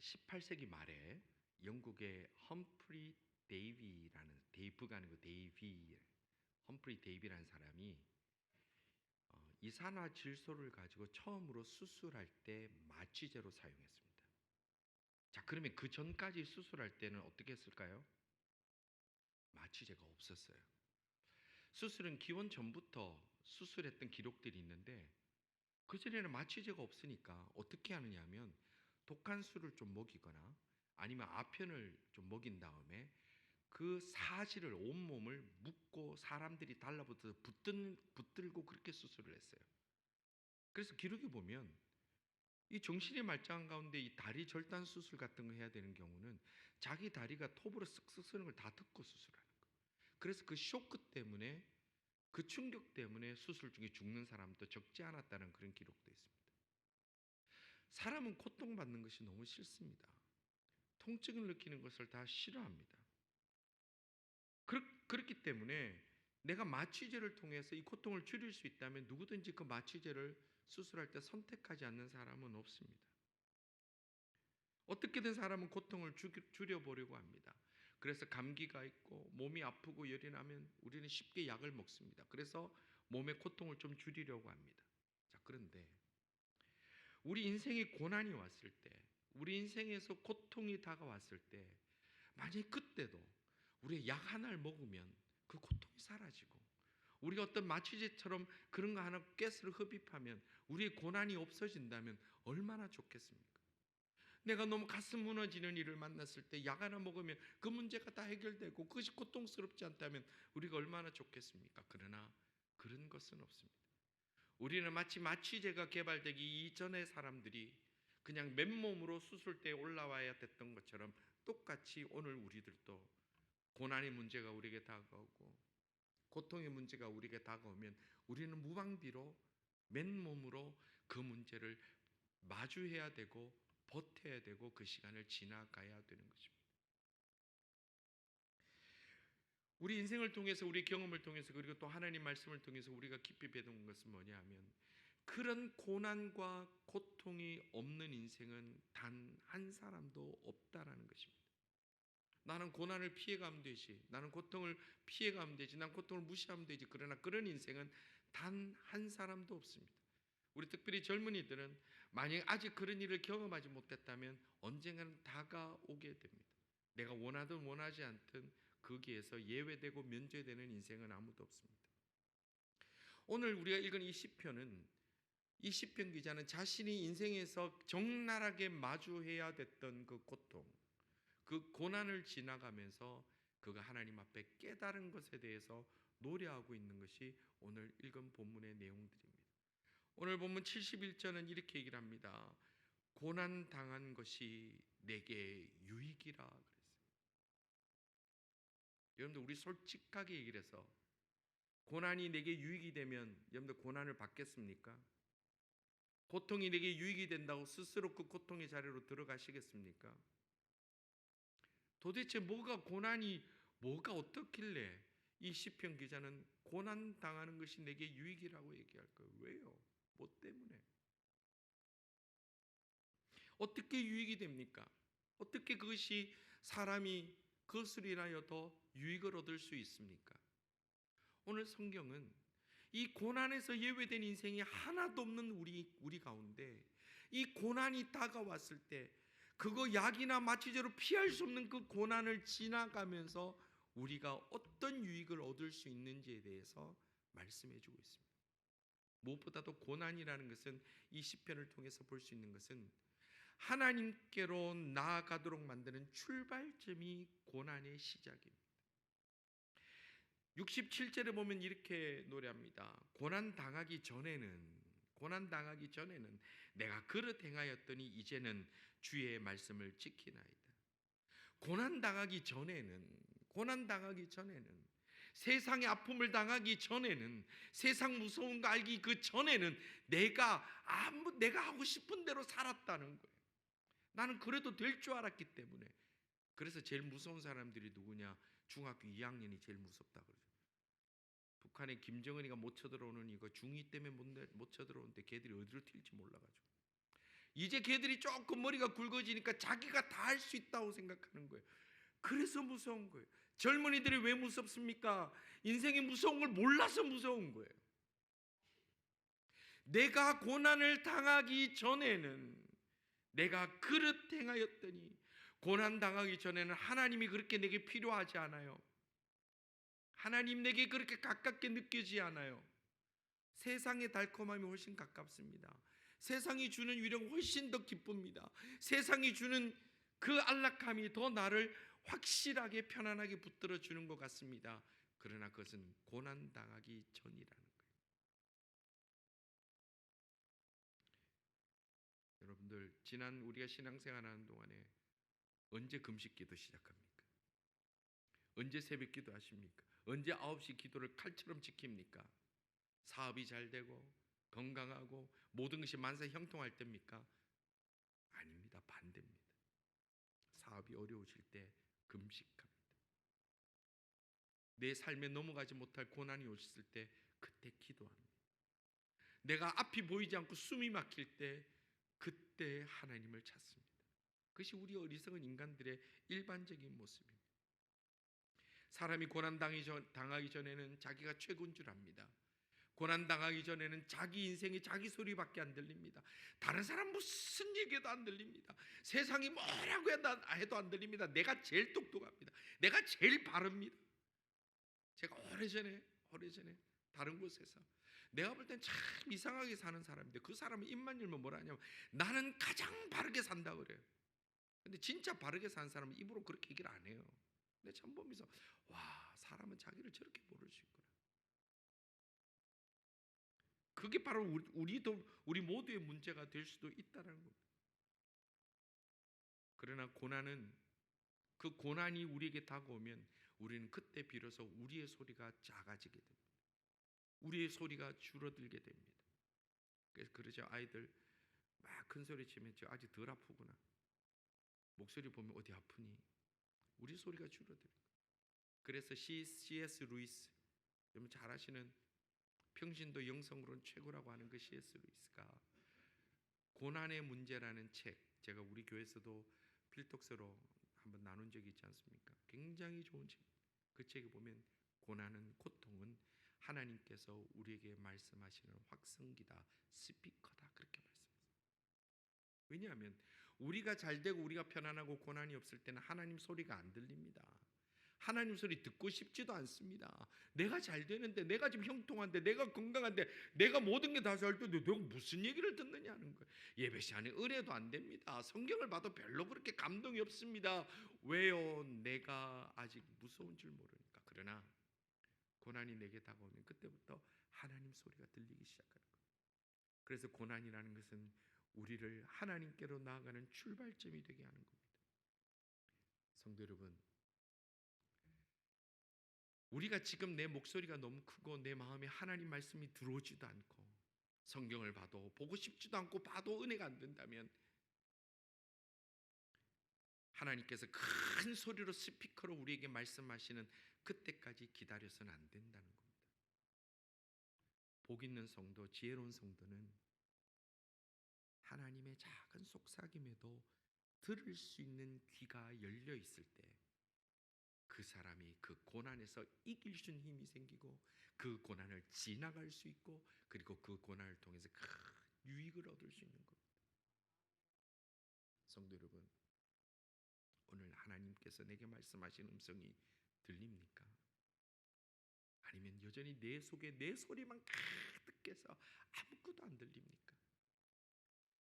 18세기 말에 영국의 험프리 데이비가 아니고 험프리 데이비라는 사람이 이산화 질소를 가지고 처음으로 수술할 때 마취제로 사용했습니다. 자, 그러면 그 전까지 수술할 때는 어떻게 했을까요? 마취제가 없었어요. 수술은 기원 전부터 수술했던 기록들이 있는데 그전에는 마취제가 없으니까 어떻게 하느냐 하면 독한 술을 좀 먹이거나 아니면 아편을 좀 먹인 다음에 그 사지를 온몸을 묶고 사람들이 달라붙어서 붙들고 그렇게 수술을 했어요. 그래서 기록에 보면 이 정신이 말짱한 가운데 이 다리 절단 수술 같은 거 해야 되는 경우는 자기 다리가 톱으로 쓱쓱 쓰는 걸 다 듣고 수술하는 거예요. 그래서 그 쇼크 때문에 그 충격 때문에 수술 중에 죽는 사람도 적지 않았다는 그런 기록도 있습니다. 사람은 고통받는 것이 너무 싫습니다. 통증을 느끼는 것을 다 싫어합니다. 그렇기 때문에 내가 마취제를 통해서 이 고통을 줄일 수 있다면 누구든지 그 마취제를 수술할 때 선택하지 않는 사람은 없습니다. 어떻게든 사람은 고통을 줄여보려고 합니다. 그래서 감기가 있고 몸이 아프고 열이 나면 우리는 쉽게 약을 먹습니다. 그래서 몸의 고통을 좀 줄이려고 합니다. 자, 그런데 우리 인생에 고난이 왔을 때, 우리 인생에서 고통이 다가왔을 때, 만약 그때도 우리가 약 하나를 먹으면 그 고통이 사라지고 우리가 어떤 마취제처럼 그런 거 하나 가스를 흡입하면 우리의 고난이 없어진다면 얼마나 좋겠습니까? 내가 너무 가슴 무너지는 일을 만났을 때 약 하나 먹으면 그 문제가 다 해결되고 그것이 고통스럽지 않다면 우리가 얼마나 좋겠습니까? 그러나 그런 것은 없습니다. 우리는 마치 마취제가 개발되기 이전의 사람들이 그냥 맨몸으로 수술대에 올라와야 됐던 것처럼 똑같이 오늘 우리들도 고난의 문제가 우리에게 다가오고 고통의 문제가 우리에게 다가오면 우리는 무방비로 맨몸으로 그 문제를 마주해야 되고 버텨야 되고 그 시간을 지나가야 되는 것입니다. 우리 인생을 통해서 우리 경험을 통해서 그리고 또 하나님 말씀을 통해서 우리가 깊이 배운 것은 뭐냐 하면 그런 고난과 고통이 없는 인생은 단 한 사람도 없다라는 것입니다. 나는 고난을 피해가면 되지, 나는 고통을 피해가면 되지, 난 고통을 무시하면 되지. 그러나 그런 인생은 단 한 사람도 없습니다. 우리 특별히 젊은이들은 만약 아직 그런 일을 경험하지 못했다면 언젠가는 다가오게 됩니다. 내가 원하든 원하지 않든 거기에서 예외되고 면제되는 인생은 아무도 없습니다. 오늘 우리가 읽은 이 시편은 이 시편 기자는 자신이 인생에서 적나라하게 마주해야 됐던 그 고통, 그 고난을 지나가면서 그가 하나님 앞에 깨달은 것에 대해서 노래하고 있는 것이 오늘 읽은 본문의 내용들입니다. 오늘 본문 71절은 이렇게 얘기를 합니다. 고난 당한 것이 내게 유익이라 그랬어요. 여러분들 우리 솔직하게 얘기를 해서 고난이 내게 유익이 되면 여러분들 고난을 받겠습니까? 고통이 내게 유익이 된다고 스스로 그 고통의 자리로 들어가시겠습니까? 도대체 뭐가 어떻길래 이 시편 기자는 고난 당하는 것이 내게 유익이라고 얘기할까요? 왜요? 뭐 때문에? 어떻게 유익이 됩니까? 어떻게 그것이 사람이 그것을 인하여 더 유익을 얻을 수 있습니까? 오늘 성경은 이 고난에서 예외된 인생이 하나도 없는 우리 가운데 이 고난이 다가왔을 때 그거 약이나 마취제로 피할 수 없는 그 고난을 지나가면서 우리가 어떤 유익을 얻을 수 있는지에 대해서 말씀해 주고 있습니다. 무엇보다도 고난이라는 것은 이 시편을 통해서 볼 수 있는 것은 하나님께로 나아가도록 만드는 출발점이 고난의 시작입니다. 67절에 보면 이렇게 노래합니다. 고난 당하기 전에는 내가 그릇 행하였더니 이제는 주의 말씀을 지키나이다. 고난 당하기 전에는 세상의 아픔을 당하기 전에는 세상 무서운 거 알기 그 전에는 내가 하고 싶은 대로 살았다는 거예요. 나는 그래도 될 줄 알았기 때문에. 그래서 제일 무서운 사람들이 누구냐? 중학교 2학년이 제일 무섭다 그러죠. 북한의 김정은이가 못 쳐들어오는 이거 중2 때문에 못 쳐들어오는데 걔들이 어디로 튈지 몰라가지고 이제 걔들이 조금 머리가 굵어지니까 자기가 다 할 수 있다고 생각하는 거예요. 그래서 무서운 거예요. 젊은이들이 왜 무섭습니까? 인생이 무서운 걸 몰라서 무서운 거예요. 내가 고난을 당하기 전에는 내가 그릇 행하였더니, 고난 당하기 전에는 하나님이 그렇게 내게 필요하지 않아요. 하나님 내게 그렇게 가깝게 느껴지지 않아요. 세상의 달콤함이 훨씬 가깝습니다. 세상이 주는 위력은 훨씬 더 기쁩니다. 세상이 주는 그 안락함이 더 나를 확실하게 편안하게 붙들어 주는 것 같습니다. 그러나 그것은 고난 당하기 전이라는 거예요. 여러분들, 지난 우리가 신앙생활하는 동안에 언제 금식기도 시작합니까? 언제 새벽기도 하십니까? 언제 9시 기도를 칼처럼 지킵니까? 사업이 잘 되고 건강하고 모든 것이 만사 형통할 때입니까? 아닙니다. 반대입니다. 사업이 어려우실 때 금식합니다. 내 삶에 넘어가지 못할 고난이 오셨을 때 그때 기도합니다. 내가 앞이 보이지 않고 숨이 막힐 때 그때 하나님을 찾습니다. 그것이 우리 어리석은 인간들의 일반적인 모습입니다. 사람이 고난 당하기 전에는 자기가 최고인 줄 압니다. 고난 당하기 전에는 자기 인생이 자기 소리밖에 안 들립니다. 다른 사람 무슨 얘기도 안 들립니다. 세상이 뭐라고 해도 안 들립니다. 내가 제일 똑똑합니다. 내가 제일 바릅니다. 제가 오래전에 다른 곳에서 내가 볼 땐 참 이상하게 사는 사람인데, 그 사람은 입만 열면 뭐라 하냐면 나는 가장 바르게 산다 그래요. 근데 진짜 바르게 사는 사람은 입으로 그렇게 얘기를 안 해요. 근데 참 보면서 와, 사람은 자기를 저렇게 모를 수 있구나. 그게 바로 우리 모두의 문제가 될 수도 있다는 겁니다. 그러나 그 고난이 우리에게 다가오면 우리는 그때 비로소 우리의 소리가 작아지게 됩니다. 우리의 소리가 줄어들게 됩니다. 그래서 그러죠. 아이들 막 큰 소리 치면 저 아직 덜 아프구나. 목소리 보면 어디 아프니? 우리 소리가 줄어들어요. 그래서 C.S. 루이스, 여러분 잘 아시는 평신도 영성으로는 최고라고 하는 그 C.S. 루이스가 고난의 문제라는 책, 제가 우리 교회에서도 필독서로 한번 나눈 적이 있지 않습니까? 굉장히 좋은 책. 그 책에 보면 고난은, 고통은 하나님께서 우리에게 말씀하시는 확성기다, 스피커다, 그렇게 말씀하세요. 왜냐하면 우리가 잘 되고 우리가 편안하고 고난이 없을 때는 하나님 소리가 안 들립니다. 하나님 소리 듣고 싶지도 않습니다. 내가 잘 되는데, 내가 지금 형통한데, 내가 건강한데, 내가 모든 게 다 잘 되는데 내가 무슨 얘기를 듣느냐는 거예요. 예배 시간에 은혜도 안 됩니다. 성경을 봐도 별로 그렇게 감동이 없습니다. 왜요? 내가 아직 무서운 줄 모르니까. 그러나 고난이 내게 다가오면 그때부터 하나님 소리가 들리기 시작하는 거예요. 그래서 고난이라는 것은 우리를 하나님께로 나아가는 출발점이 되게 하는 겁니다. 성도 여러분, 우리가 지금 내 목소리가 너무 크고 내 마음에 하나님 말씀이 들어오지도 않고 성경을 봐도 보고 싶지도 않고 봐도 은혜가 안 된다면 하나님께서 큰 소리로 스피커로 우리에게 말씀하시는 그때까지 기다려서는 안 된다는 겁니다. 복 있는 성도, 지혜로운 성도는 하나님의 작은 속삭임에도 들을 수 있는 귀가 열려 있을 때 그 사람이 그 고난에서 이길 수 있는 힘이 생기고 그 고난을 지나갈 수 있고, 그리고 그 고난을 통해서 큰 유익을 얻을 수 있는 겁니다. 성도 여러분, 오늘 하나님께서 내게 말씀하신 음성이 들립니까? 아니면 여전히 내 속에 내 소리만 가득해서 아무것도 안 들립니까?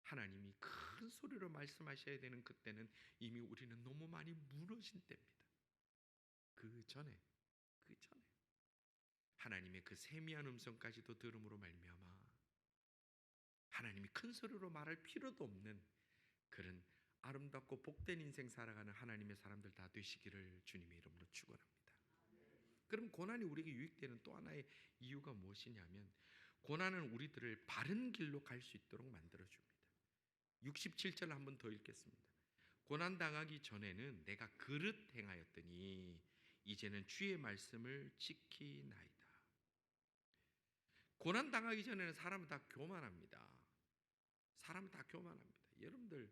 하나님이 큰 소리로 말씀하셔야 되는 그때는 이미 우리는 너무 많이 무너진 때입니다. 그 전에 하나님의 그 세미한 음성까지도 들음으로 말미암아 하나님이 큰 소리로 말할 필요도 없는 그런 아름답고 복된 인생 살아가는 하나님의 사람들 다 되시기를 주님의 이름으로 축원합니다. 그럼 고난이 우리에게 유익되는 또 하나의 이유가 무엇이냐면, 고난은 우리들을 바른 길로 갈 수 있도록 만들어줍니다. 67절 한번 더 읽겠습니다. 고난 당하기 전에는 내가 그릇 행하였더니 이제는 주의 말씀을 지키나이다. 고난 당하기 전에는 사람은 다 교만합니다. 여러분들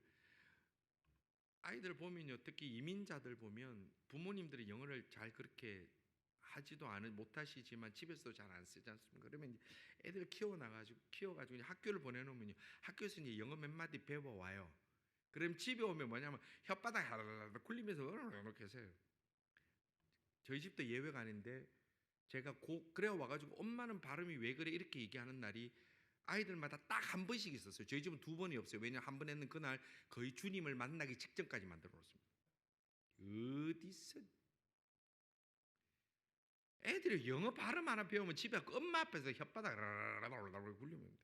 아이들 보면요, 특히 이민자들 보면 부모님들이 영어를 잘 그렇게 하지도 않은 못하시지만 집에서도 잘 안 쓰지 않습니까? 그러면 이제 애들 키워가지고 이제 학교를 보내놓으면 학교에서 이제 영어 몇 마디 배워 와요. 그럼 집에 오면 뭐냐면 혓바닥 하르르 굴리면서 이렇게 해서요. 저희 집도 예외가 아닌데 제가 그래 와가지고 엄마는 발음이 왜 그래 이렇게 얘기하는 날이 아이들마다 딱 한 번씩 있었어요. 저희 집은 두 번이 없어요. 왜냐하면 한 번 했는 그날 거의 주님을 만나기 직전까지 만들어 놓습니다. 어디서 애들이 영어 발음 하나 배우면 집에 엄마 앞에서 혓바닥 라라라라라 굴리면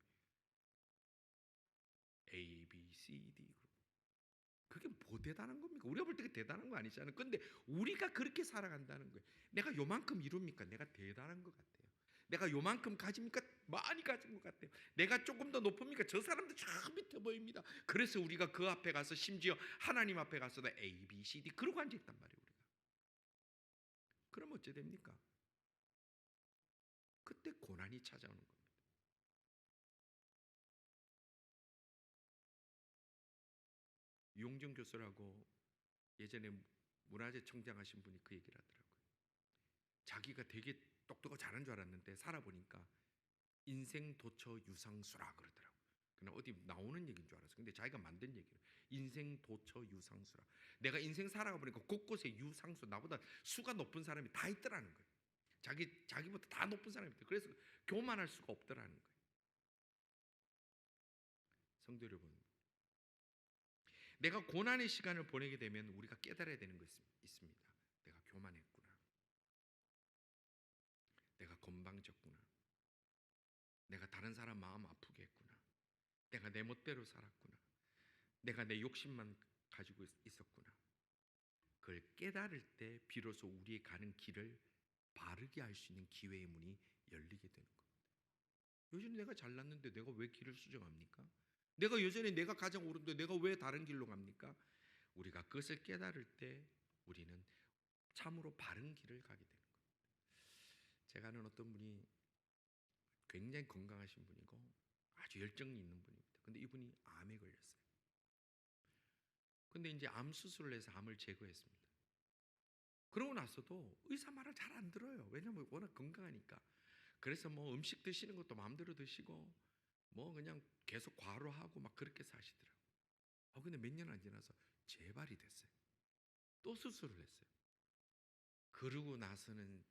A, B, C, D 그게 뭐 대단한 겁니까? 우리가 볼 때 대단한 거 아니잖아요. 근데 우리가 그렇게 살아간다는 거예요. 내가 요만큼 이룹니까? 내가 대단한 것 같아요. 내가 요만큼 가집니까? 많이 가진 것 같아요. 내가 조금 더 높습니까? 저 사람들 저 밑에 보입니다. 그래서 우리가 그 앞에 가서 심지어 하나님 앞에 가서도 A, B, C, D 그러고 앉아있단 말이에요. 우리가. 그럼 어째 됩니까? 그때 고난이 찾아오는 겁니다. 유홍정 교수라고 예전에 문화재 청장 하신 분이 그 얘기를 하더라고요. 자기가 되게 똑똑하고 잘하는 줄 알았는데 살아보니까 인생 도처 유상수라 그러더라고요. 그냥 어디 나오는 얘기인 줄 알았어요. 근데 자기가 만든 얘기예요. 인생 도처 유상수라. 내가 인생 살아가 보니까 곳곳에 유상수, 나보다 수가 높은 사람이 다 있더라는 거예요. 자기보다 다 높은 사람이 있더. 그래서 교만할 수가 없더라는 거예요. 성도 여러분, 내가 고난의 시간을 보내게 되면 우리가 깨달아야 되는 거 있습니다. 내가 교만했구나. 내가 건방졌구나. 내가 다른 사람 마음 아프게 했구나. 내가 내 멋대로 살았구나. 내가 내 욕심만 가지고 있었구나. 그걸 깨달을 때 비로소 우리의 가는 길을 바르게 할 수 있는 기회의 문이 열리게 되는 겁니다. 요즘 내가 잘났는데 내가 왜 길을 수정합니까? 내가 여전히 내가 가장 옳은데 내가 왜 다른 길로 갑니까? 우리가 그것을 깨달을 때 우리는 참으로 바른 길을 가게 되는 겁니다. 제가 아는 어떤 분이 굉장히 건강하신 분이고 아주 열정이 있는 분입니다. 근데 이분이 암에 걸렸어요. 근데 이제 암 수술을 해서 암을 제거했습니다. 그러고 나서도 의사 말을 잘 안 들어요. 왜냐면 워낙 건강하니까. 그래서 뭐 음식 드시는 것도 마음대로 드시고 뭐 그냥 계속 과로하고 막 그렇게 사시더라고요. 근데 몇 년 안 지나서 재발이 됐어요. 또 수술을 했어요. 그러고 나서는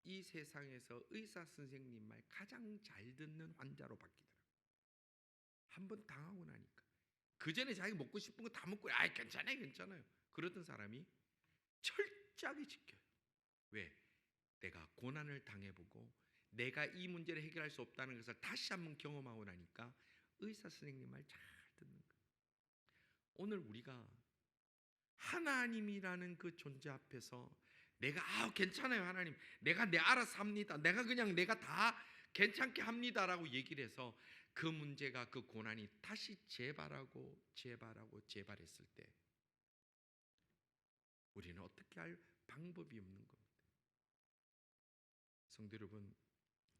이 세상에서 의사 선생님 말 가장 잘 듣는 환자로 바뀌더라고요. 한번 당하고 나니까. 그 전에 자기 먹고 싶은 거 다 먹고 괜찮아요 괜찮아요 그러던 사람이 철저하게 지켜요. 왜? 내가 고난을 당해보고 내가 이 문제를 해결할 수 없다는 것을 다시 한번 경험하고 나니까 의사 선생님 말 잘 듣는 거예요. 오늘 우리가 하나님이라는 그 존재 앞에서 내가 괜찮아요 하나님, 내가 알아서 합니다, 내가 다 괜찮게 합니다라고 얘기를 해서 그 문제가, 그 고난이 다시 재발했을 때 우리는 어떻게 할 방법이 없는 겁니다. 성도 여러분,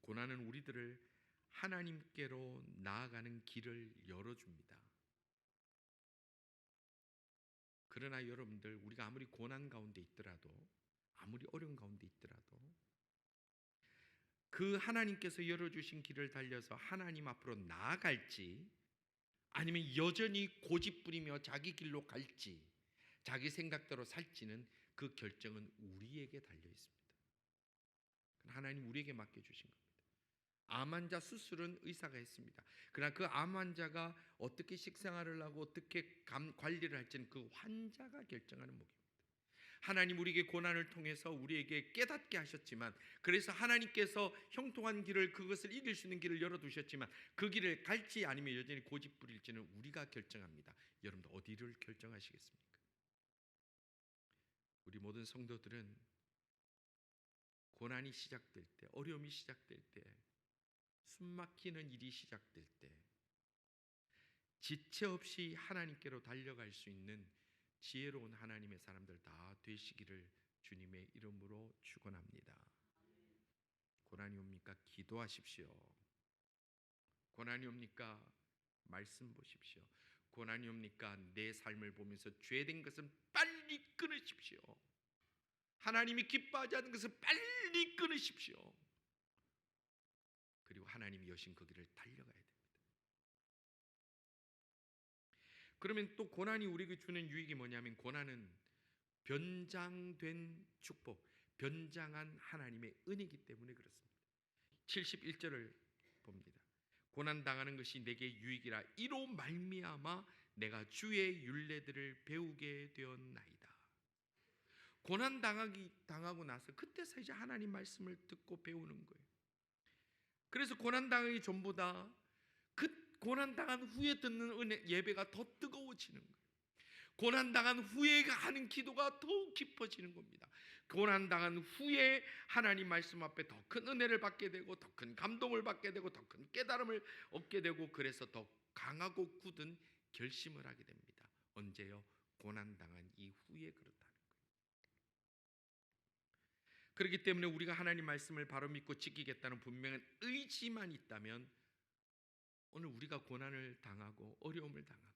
고난은 우리들을 하나님께로 나아가는 길을 열어줍니다. 그러나 여러분들, 우리가 아무리 고난 가운데 있더라도, 아무리 어려운 가운데 있더라도 그 하나님께서 열어주신 길을 달려서 하나님 앞으로 나아갈지, 아니면 여전히 고집부리며 자기 길로 갈지, 자기 생각대로 살지는 그 결정은 우리에게 달려 있습니다. 하나님 우리에게 맡겨주신 겁니다. 암 환자 수술은 의사가 했습니다. 그러나 그 암 환자가 어떻게 식생활을 하고 어떻게 관리를 할지는 그 환자가 결정하는 목입니다. 하나님 우리에게 고난을 통해서 우리에게 깨닫게 하셨지만, 그래서 하나님께서 형통한 길을, 그것을 이길 수 있는 길을 열어두셨지만 그 길을 갈지 아니면 여전히 고집부릴지는 우리가 결정합니다. 여러분들 어디를 결정하시겠습니까? 우리 모든 성도들은 고난이 시작될 때, 어려움이 시작될 때, 숨막히는 일이 시작될 때 지체 없이 하나님께로 달려갈 수 있는 지혜로운 하나님의 사람들 다 되시기를 주님의 이름으로 축원합니다. 고난이 옵니까? 기도하십시오. 고난이 옵니까? 말씀 보십시오. 고난이 옵니까? 내 삶을 보면서 죄된 것은 빨리 끊으십시오. 하나님이 기뻐하지 않는 것을 빨리 끊으십시오. 그리고 하나님이 여신 그 길을 달려가야 됩니다. 그러면 또 고난이 우리에게 주는 유익이 뭐냐면, 고난은 변장된 축복, 변장한 하나님의 은혜이기 때문에 그렇습니다. 71절을 봅니다. 고난 당하는 것이 내게 유익이라, 이로 말미암아 내가 주의 율례들을 배우게 되었나이다. 고난 당하고 나서 그때서 이제 하나님 말씀을 듣고 배우는 거예요. 그래서 고난 당하기 전보다 그 고난 당한 후에 듣는 은혜 예배가 더 뜨거워지는 거예요. 고난 당한 후에 하는 기도가 더욱 깊어지는 겁니다. 고난 당한 후에 하나님 말씀 앞에 더 큰 은혜를 받게 되고, 더 큰 감동을 받게 되고, 더 큰 깨달음을 얻게 되고, 그래서 더 강하고 굳은 결심을 하게 됩니다. 언제요? 고난 당한 이후에 그렇다는 거예요. 그렇기 때문에 우리가 하나님 말씀을 바로 믿고 지키겠다는 분명한 의지만 있다면, 오늘 우리가 고난을 당하고 어려움을 당하고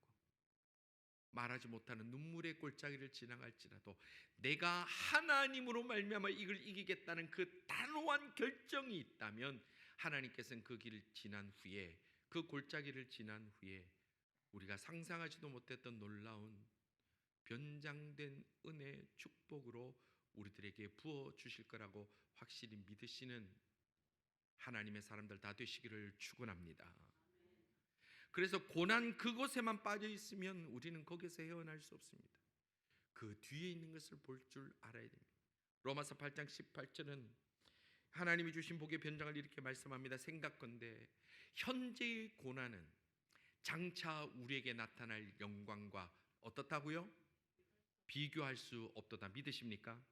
말하지 못하는 눈물의 골짜기를 지나갈지라도 내가 하나님으로 말미암아 이걸 이기겠다는 그 단호한 결정이 있다면, 하나님께서는 그 길을 지난 후에, 그 골짜기를 지난 후에 우리가 상상하지도 못했던 놀라운 변장된 은혜, 축복으로 우리들에게 부어 주실 거라고 확실히 믿으시는 하나님의 사람들 다 되시기를 축원합니다. 그래서 고난 그곳에만 빠져 있으면 우리는 거기서 헤어날 수 없습니다. 그 뒤에 있는 것을 볼 줄 알아야 됩니다. 로마서 8장 18절은 하나님이 주신 복의 변장을 이렇게 말씀합니다. 생각건대 현재의 고난은 장차 우리에게 나타날 영광과 어떻다고요? 비교할 수 없도다. 믿으십니까?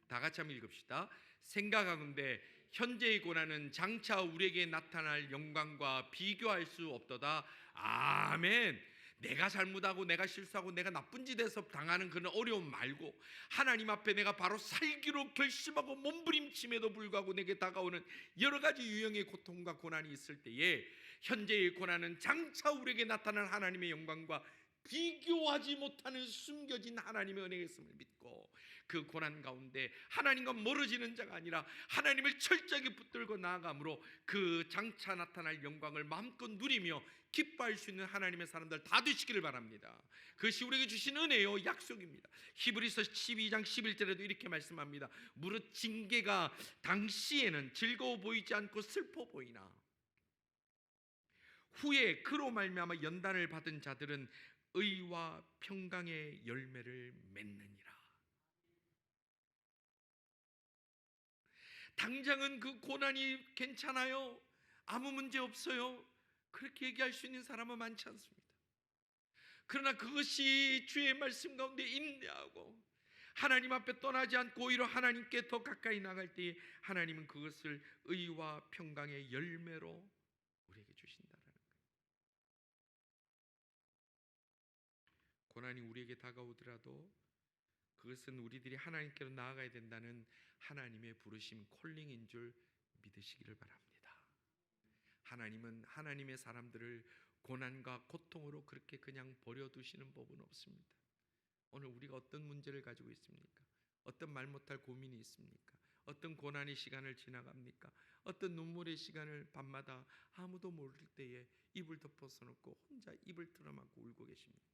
다 같이 한번 읽읍시다. 생각하건대 현재의 고난은 장차 우리에게 나타날 영광과 비교할 수 없도다. 아멘. 내가 잘못하고 내가 실수하고 내가 나쁜 짓에서 당하는 그런 어려움 말고, 하나님 앞에 내가 바로 살기로 결심하고 몸부림침에도 불구하고 내게 다가오는 여러 가지 유형의 고통과 고난이 있을 때에, 현재의 고난은 장차 우리에게 나타날 하나님의 영광과 비교하지 못하는 숨겨진 하나님의 은혜가 있음을 믿고, 그 고난 가운데 하나님과 멀어지는 자가 아니라 하나님을 철저하게 붙들고 나아감으로 그 장차 나타날 영광을 마음껏 누리며 기뻐할 수 있는 하나님의 사람들 다 되시기를 바랍니다. 그것이 우리에게 주신 은혜요, 약속입니다. 히브리서 12장 11절에도 이렇게 말씀합니다. 무릇 징계가 당시에는 즐거워 보이지 않고 슬퍼 보이나 후에 그로 말미암아 연단을 받은 자들은 의와 평강의 열매를 맺느니라. 당장은 그 고난이 괜찮아요, 아무 문제 없어요, 그렇게 얘기할 수 있는 사람은 많지 않습니다. 그러나 그것이 주의 말씀 가운데 인내하고 하나님 앞에 떠나지 않고 오히려 하나님께 더 가까이 나갈 때에 하나님은 그것을 의와 평강의 열매로 우리에게 주신다라는 거예요. 고난이 우리에게 다가오더라도 그것은 우리들이 하나님께로 나아가야 된다는 하나님의 부르심, 콜링인 줄 믿으시기를 바랍니다. 하나님은 하나님의 사람들을 고난과 고통으로 그렇게 그냥 버려두시는 법은 없습니다. 오늘 우리가 어떤 문제를 가지고 있습니까? 어떤 말 못할 고민이 있습니까? 어떤 고난의 시간을 지나갑니까? 어떤 눈물의 시간을 밤마다 아무도 모를 때에 입을 덮어서 놓고 혼자 입을 틀어막고 울고 계십니까?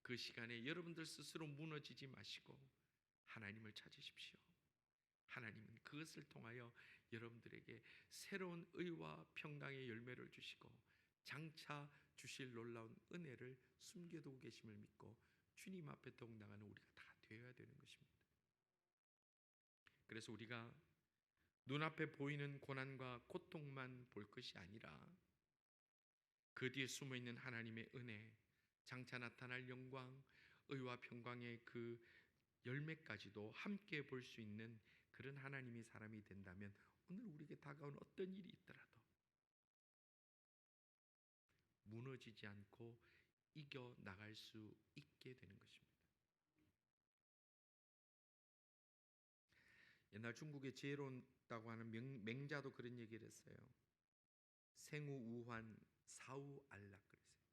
그 시간에 여러분들 스스로 무너지지 마시고 하나님을 찾으십시오. 하나님은 그것을 통하여 여러분들에게 새로운 의와 평강의 열매를 주시고 장차 주실 놀라운 은혜를 숨겨두고 계심을 믿고 주님 앞에 동당하는 우리가 다 되어야 되는 것입니다. 그래서 우리가 눈앞에 보이는 고난과 고통만 볼 것이 아니라 그 뒤에 숨어있는 하나님의 은혜, 장차 나타날 영광, 의와 평강의 그 열매까지도 함께 볼 수 있는 그런 하나님의 사람이 된다면 오늘 우리에게 다가온 어떤 일이 있더라도 무너지지 않고 이겨나갈 수 있게 되는 것입니다. 옛날 중국의 지혜롭다고 하는 맹자도 그런 얘기를 했어요. 생우우환 사우알락 그랬어요.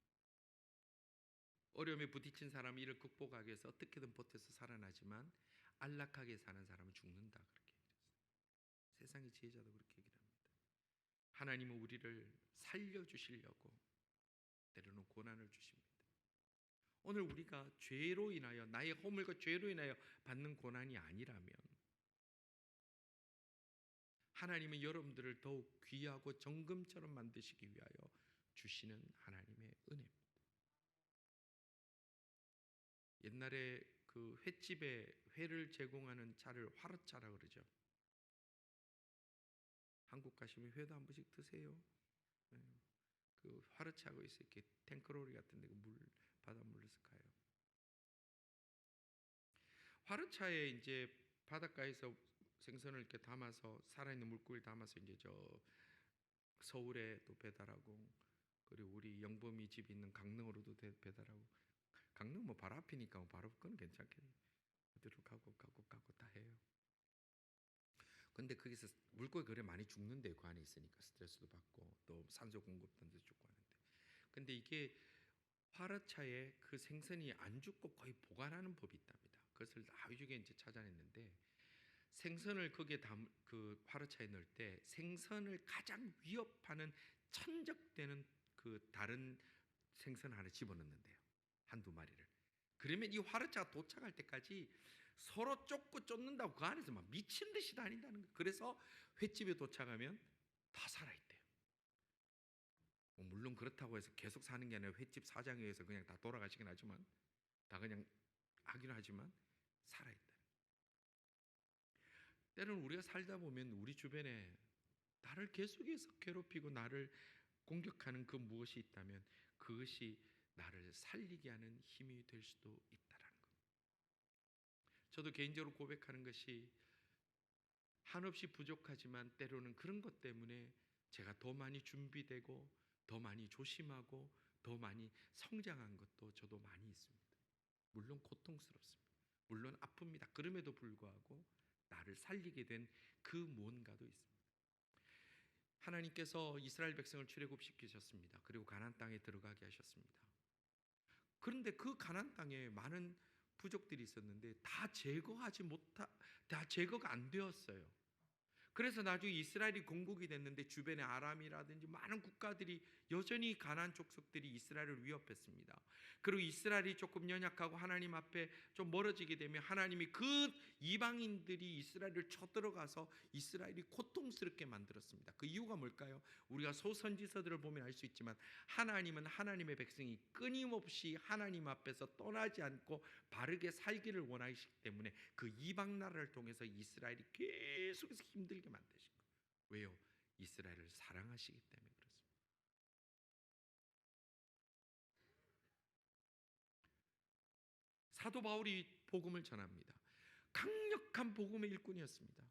어려움에 부딪힌 사람이 이를 극복하기 위해서 어떻게든 버텨서 살아나지만 안락하게 사는 사람은 죽는다, 그렇게 얘기했어요. 세상의 지혜자도 그렇게 얘기를 합니다. 하나님은 우리를 살려주시려고 때로는 고난을 주십니다. 오늘 우리가 죄로 인하여, 나의 허물과 죄로 인하여 받는 고난이 아니라면 하나님은 여러분들을 더욱 귀하고 정금처럼 만드시기 위하여 주시는 하나님의 은혜입니다. 옛날에 그 횟집에 회를 제공하는 차를 화르차라 그러죠. 한국 가시면 회도 한 번씩 드세요. 네. 그 화르차고 있어요. 이렇게 탱크로리 같은 데 물 바닷물에서 가요. 화르차에 이제 바닷가에서 생선을 이렇게 담아서 살아있는 물고기를 담아서 이제 저 서울에 또 배달하고, 그리고 우리 영범이 집 있는 강릉으로도 배달하고. 강릉 뭐 바로 앞이니까 뭐 바로 그건 괜찮겠네. 어디로 가고 다 해요. 근데 거기서 물고기 그래 많이 죽는데, 그 안에 있으니까 스트레스도 받고 또 산소 공급도 죽고 하는데. 근데 이게 화르차에 그 생선이 안 죽고 거의 보관하는 법이 있답니다. 그것을 나중에 이제 찾아냈는데, 생선을 거기에 그 화르차에 넣을 때 생선을 가장 위협하는 천적되는 그 다른 생선 하나 집어넣는데요. 한두 마리를. 그러면 이 화르차가 도착할 때까지 서로 쫓는다고 그 안에서 막 미친 듯이 다닌다는 거예요. 그래서 횟집에 도착하면 다 살아있대요. 물론 그렇다고 해서 계속 사는 게 아니라 횟집 사장에 의해서 그냥 다 돌아가시긴 하지만, 다 그냥 하긴 하지만 살아있다. 때로는 우리가 살다 보면 우리 주변에 나를 계속해서 괴롭히고 나를 공격하는 그 무엇이 있다면 그것이 나를 살리게 하는 힘이 될 수도 있다라는 것. 저도 개인적으로 고백하는 것이, 한없이 부족하지만 때로는 그런 것 때문에 제가 더 많이 준비되고 더 많이 조심하고 더 많이 성장한 것도 저도 많이 있습니다. 물론 고통스럽습니다. 물론 아픕니다. 그럼에도 불구하고 나를 살리게 된 그 무언가도 있습니다. 하나님께서 이스라엘 백성을 출애굽시키셨습니다. 그리고 가나안 땅에 들어가게 하셨습니다. 그런데 그 가나안 땅에 많은 부족들이 있었는데 다 제거가 안 되었어요. 그래서 나중에 이스라엘이 건국이 됐는데 주변의 아람이라든지 많은 국가들이 여전히 가나안 족속들이 이스라엘을 위협했습니다. 그리고 이스라엘이 조금 연약하고 하나님 앞에 좀 멀어지게 되면 하나님이 그 이방인들이 이스라엘을 쳐들어가서 이스라엘이 고통스럽게 만들었습니다. 그 이유가 뭘까요? 우리가 소선지서들을 보면 알 수 있지만 하나님은 하나님의 백성이 끊임없이 하나님 앞에서 떠나지 않고 바르게 살기를 원하시기 때문에 그 이방 나라를 통해서 이스라엘이 계속해서 힘들게 만드신 거예요. 왜요? 이스라엘을 사랑하시기 때문에 그렇습니다. 사도 바울이 복음을 전합니다. 강력한 복음의 일꾼이었습니다.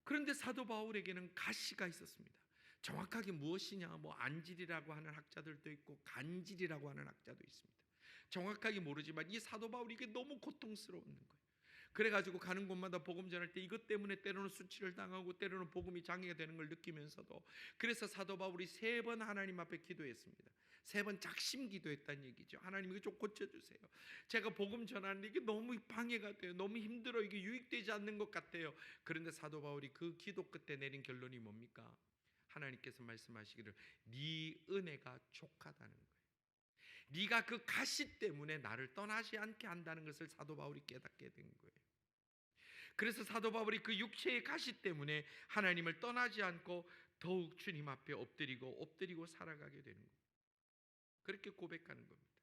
그런데 사도 바울에게는 가시가 있었습니다. 정확하게 무엇이냐, 뭐 안질이라고 하는 학자들도 있고 간질이라고 하는 학자도 있습니다. 정확하게 모르지만 이 사도 바울이 이게 너무 고통스러운 거예요. 그래가지고 가는 곳마다 복음 전할 때 이것 때문에 때로는 수치를 당하고 때로는 복음이 장애가 되는 걸 느끼면서도, 그래서 사도 바울이 3번 하나님 앞에 기도했습니다. 3번 작심 기도했다는 얘기죠. 하나님 이거 좀 고쳐주세요. 제가 복음 전하는데 이게 너무 방해가 돼요. 너무 힘들어. 이게 유익되지 않는 것 같아요. 그런데 사도 바울이 그 기도 끝에 내린 결론이 뭡니까? 하나님께서 말씀하시기를 네 은혜가 족하다는 거예요. 네가 그 가시 때문에 나를 떠나지 않게 한다는 것을 사도 바울이 깨닫게 된 거예요. 그래서 사도 바울이 그 육체의 가시 때문에 하나님을 떠나지 않고 더욱 주님 앞에 엎드리고 살아가게 되는 거예요. 그렇게 고백하는 겁니다.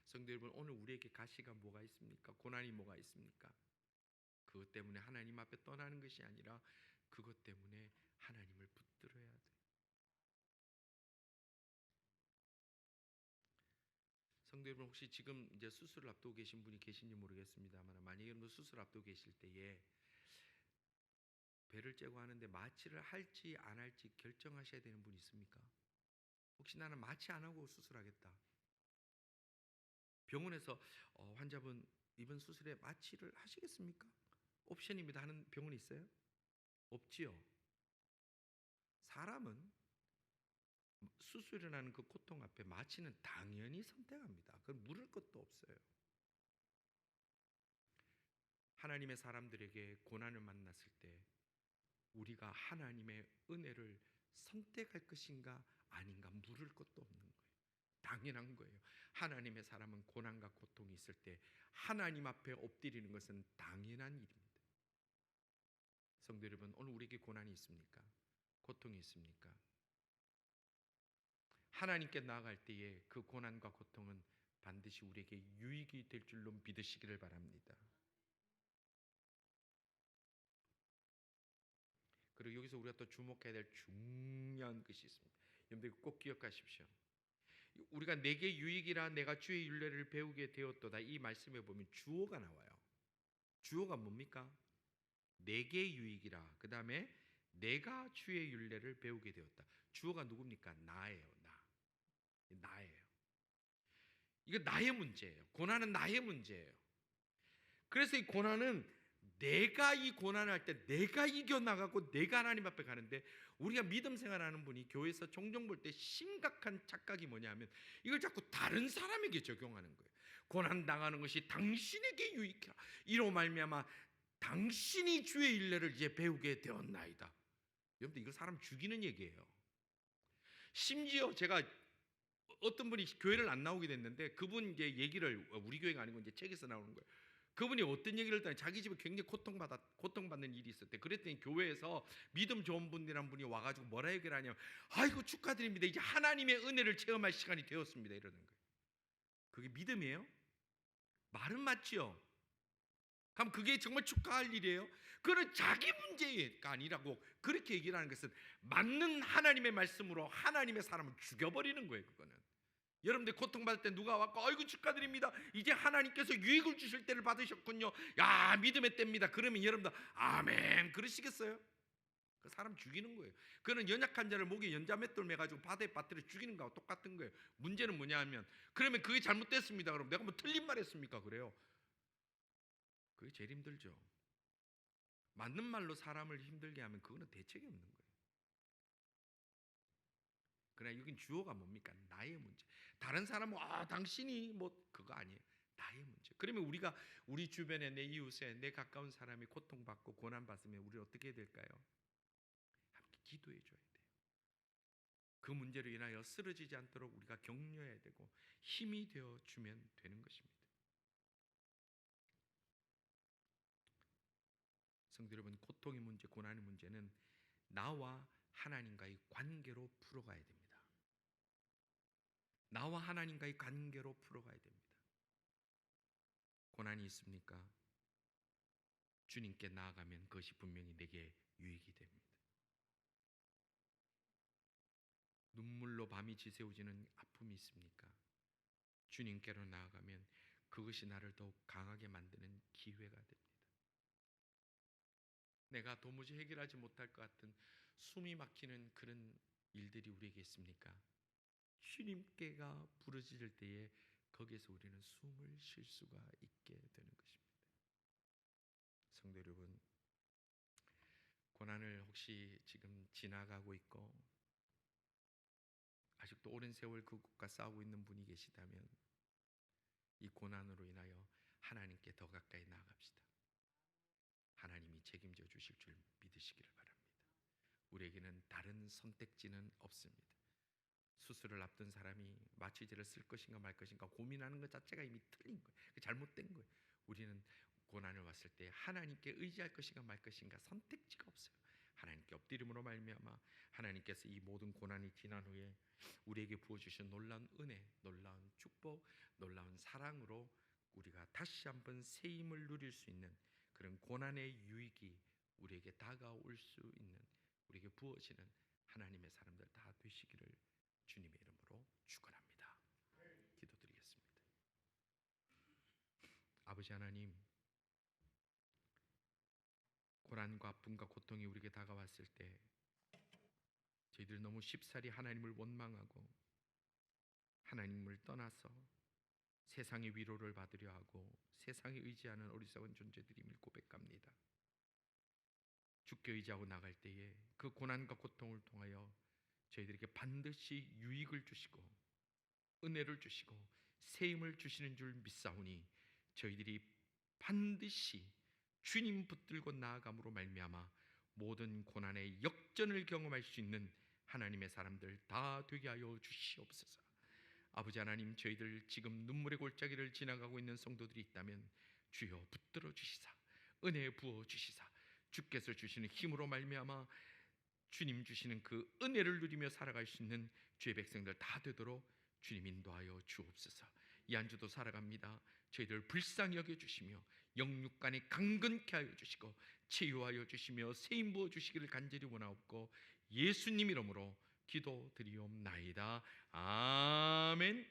성도 여러분, 오늘 우리에게 가시가 뭐가 있습니까? 고난이 뭐가 있습니까? 그것 때문에 하나님 앞에 떠나는 것이 아니라 그것 때문에 하나님을 붙들어야 돼요. 성도 여러분, 혹시 지금 이제 수술을 앞두고 계신 분이 계신지 모르겠습니다만, 만약에 여러분 수술 앞두고 계실 때에 배를 째고 하는데 마취를 할지 안 할지 결정하셔야 되는 분 있습니까? 혹시 나는 마취 안 하고 수술하겠다. 병원에서 환자분 이번 수술에 마취를 하시겠습니까? 옵션입니다 하는 병원이 있어요? 없지요. 사람은 수술이라는 그 고통 앞에 마취는 당연히 선택합니다. 그건 물을 것도 없어요. 하나님의 사람들에게 고난을 만났을 때 우리가 하나님의 은혜를 선택할 것인가 아닌가 물을 것도 없는 거예요. 당연한 거예요. 하나님의 사람은 고난과 고통이 있을 때 하나님 앞에 엎드리는 것은 당연한 일입니다. 성도 여러분, 오늘 우리에게 고난이 있습니까? 고통이 있습니까? 하나님께 나아갈 때에 그 고난과 고통은 반드시 우리에게 유익이 될 줄로 믿으시기를 바랍니다. 그리고 여기서 우리가 또 주목해야 될 중요한 것이 있습니다. 여러분들 꼭 기억하십시오. 우리가 내게 유익이라 내가 주의 율례를 배우게 되었도다, 이 말씀에 보면 주어가 나와요. 주어가 뭡니까? 내게 유익이라, 그 다음에 내가 주의 율례를 배우게 되었다. 주어가 누굽니까? 나예요. 나예요. 이거 나의 문제예요. 고난은 나의 문제예요. 그래서 이 고난은 내가 이 고난을 할 때 내가 이겨나가고 내가 하나님 앞에 가는데, 우리가 믿음 생활하는 분이 교회에서 종종 볼 때 심각한 착각이 뭐냐면 이걸 자꾸 다른 사람에게 적용하는 거예요. 고난 당하는 것이 당신에게 유익이라, 이로 말미암아 당신이 주의 일례를 이제 배우게 되었나이다. 여러분들 이거 사람 죽이는 얘기예요. 심지어 제가 어떤 분이 교회를 안 나오게 됐는데, 그분 이제 얘기를, 우리 교회가 아니고 이제 책에서 나오는 거예요. 그분이 어떤 얘기를 했더니 자기 집에 굉장히 고통받는 일이 있었대. 그랬더니 교회에서 믿음 좋은 분이란 분이 와가지고 뭐라 얘기를 하냐면, 아이고 축하드립니다, 이제 하나님의 은혜를 체험할 시간이 되었습니다, 이러는 거예요. 그게 믿음이에요? 말은 맞지요. 그럼 그게 정말 축하할 일이에요? 그는 자기 문제가 아니라고 그렇게 얘기를 하는 것은 맞는 하나님의 말씀으로 하나님의 사람을 죽여버리는 거예요. 그거는 여러분들 고통받을 때 누가 와서 아이고 축하드립니다, 이제 하나님께서 유익을 주실 때를 받으셨군요, 야 믿음의 때입니다, 그러면 여러분들 아멘 그러시겠어요? 그 사람 죽이는 거예요. 그는 연약한 자를 목에 연자맷돌 매가지고 바다에 빠뜨려 죽이는 거하고 똑같은 거예요. 문제는 뭐냐 하면, 그러면 그게 잘못됐습니다, 그럼 내가 뭐 틀린 말 했습니까? 그래요. 그게 제일 힘들죠. 맞는 말로 사람을 힘들게 하면 그거는 대책이 없는 거예요. 그러나 여긴 주어가 뭡니까? 나의 문제. 다른 사람은 당신이 뭐 그거 아니에요. 나의 문제. 그러면 우리가 우리 주변에 내 이웃에 내 가까운 사람이 고통받고 고난받으면 우리 어떻게 해야 될까요? 함께 기도해 줘야 돼요. 그 문제로 인하여 쓰러지지 않도록 우리가 격려해야 되고 힘이 되어 주면 되는 것입니다. 성도 여러분, 고통의 문제, 고난의 문제는 나와 하나님과의 관계로 풀어가야 됩니다. 나와 하나님과의 관계로 풀어가야 됩니다. 고난이 있습니까? 주님께 나아가면 그것이 분명히 내게 유익이 됩니다. 눈물로 밤이 지새우지는 아픔이 있습니까? 주님께로 나아가면 그것이 나를 더욱 강하게 만드는 기회가 됩니다. 내가 도무지 해결하지 못할 것 같은 숨이 막히는 그런 일들이 우리에게 있습니까? 주님께가 부르짖을 때에 거기에서 우리는 숨을 쉴 수가 있게 되는 것입니다. 성도 여러분, 고난을 혹시 지금 지나가고 있고 아직도 오랜 세월 그것과 싸우고 있는 분이 계시다면, 이 고난으로 인하여 하나님께 더 가까이 나아갑시다. 하나님이 책임져 주실 줄 믿으시기를 바랍니다. 우리에게는 다른 선택지는 없습니다. 수술을 앞둔 사람이 마취제를 쓸 것인가 말 것인가 고민하는 것 자체가 이미 틀린 거예요. 잘못된 거예요. 우리는 고난을 왔을 때 하나님께 의지할 것인가 말 것인가 선택지가 없어요. 하나님께 엎드림으로 말미암아 하나님께서 이 모든 고난이 지난 후에 우리에게 부어주신 놀라운 은혜, 놀라운 축복, 놀라운 사랑으로 우리가 다시 한번 새 힘을 누릴 수 있는 그런 고난의 유익이 우리에게 다가올 수 있는, 우리에게 부어지는 하나님의 사람들 다 되시기를 주님의 이름으로 축원합니다. 기도드리겠습니다. 아버지 하나님, 고난과 아픔과 고통이 우리에게 다가왔을 때 저희들이 너무 쉽사리 하나님을 원망하고 하나님을 떠나서 세상의 위로를 받으려 하고 세상에 의지하는 어리석은 존재들임을 고백합니다. 주께 의지하고 나갈 때에 그 고난과 고통을 통하여 저희들에게 반드시 유익을 주시고 은혜를 주시고 새 힘을 주시는 줄 믿사오니 저희들이 반드시 주님 붙들고 나아감으로 말미암아 모든 고난의 역전을 경험할 수 있는 하나님의 사람들 다 되게 하여 주시옵소서. 아버지 하나님, 저희들 지금 눈물의 골짜기를 지나가고 있는 성도들이 있다면 주여 붙들어 주시사 은혜 부어 주시사 주께서 주시는 힘으로 말미암아 주님 주시는 그 은혜를 누리며 살아갈 수 있는 주의 백성들 다 되도록 주님 인도하여 주옵소서. 이 한 주도 살아갑니다. 저희들 불쌍히 여겨주시며 영육간에 강건케 하여 주시고 치유하여 주시며 세임 부어 주시기를 간절히 원하옵고 예수님 이름으로 기도드리옵나이다. 아멘.